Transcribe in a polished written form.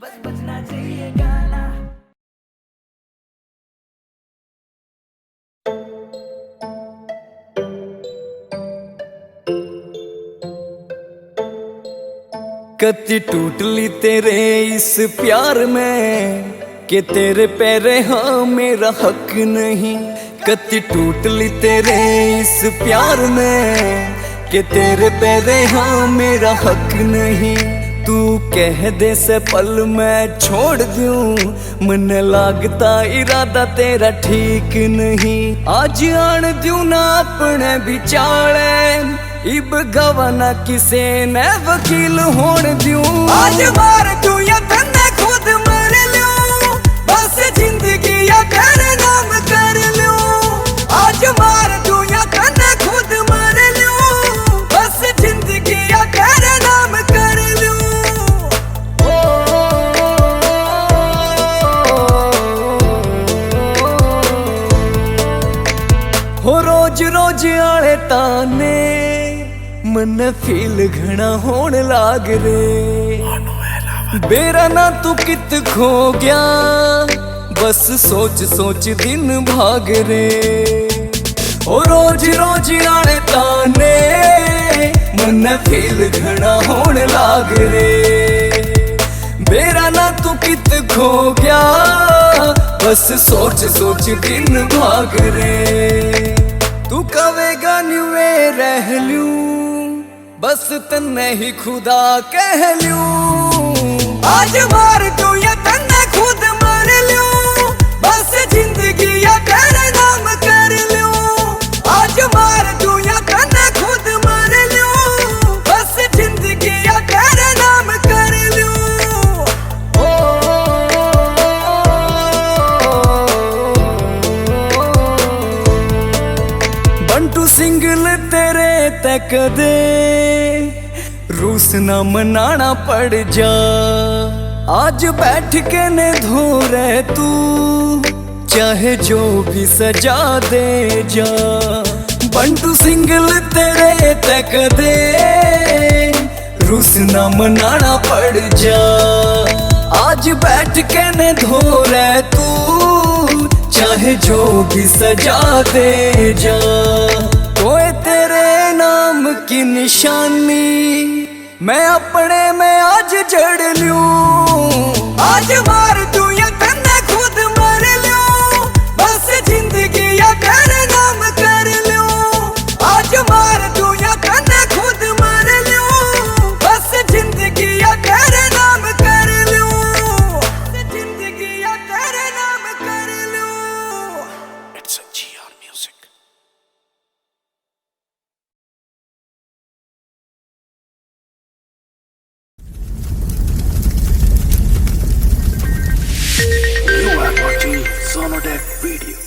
बस बजना चाहिए गाना। कत्ती टूट ली तेरे इस प्यार में कि तेरे पैरे हाँ मेरा हक नहीं। कत्ती टूट ली तेरे इस प्यार में कि तेरे पैरे हाँ मेरा हक नहीं। तू कह दे से पल मैं छोड़ दूं, मन लागता इरादा तेरा ठीक नहीं। आज आन दूं ना अपने बिचाले, इब गवाना किसे ने वकील होन दूं। आज मार दूं या तन्ने खुद मर लूं, बस जिंदगी या तेरे नाम कर लूं। आज मार दूं या तन्ने खुद मर लूं, बस जिंदगी या तेरे नाम कर लूं। हो रोज रोज आले ताने मन फील घना होन लाग रे। बेरा ना तू कित खो गया, बस सोच सोच दिन भाग रे। ओ रोज रोज आने ताने मन फील घना होन लाग रे। बेरा ना तू कित खो गया, बस सोच सोच दिन भाग रे। तू कवेगा न्यू रह लूं, बस तन्ने ही खुदा कह लूं। आज मार दूं या तन्ने खुद मर लूं, बस जिंदगी या तेरे नाम कर लूं। आज मार दूं या तन्ने खुद मर लूं, बस जिंदगी या तेरे नाम कर लूं। बंटू सिंगल तेरे तक दे रूस ना मनाना पड़ जा। आज बैठ के ने धो रहे तू, चाहे जो भी सजा दे जा। बंटू सिंगल तेरे तक दे रूस ना मनाना पड़ जा। आज बैठ के ने धो रहे तू, चाहे जो भी सजा दे जा। कोई तेरे नाम की निशानी मैं अपने में आज जड़ लूं। आज मार दूं या तन्ने खुद मर लूं, बस जिंदगी या तेरे नाम कर लूं। आज मार दूं या तन्ने खुद मर लूं, बस जिंदगी या तेरे नाम कर लूं। जिंदगी या तेरे नाम कर लूं। It's a GR Music. You are watching Sonodec video.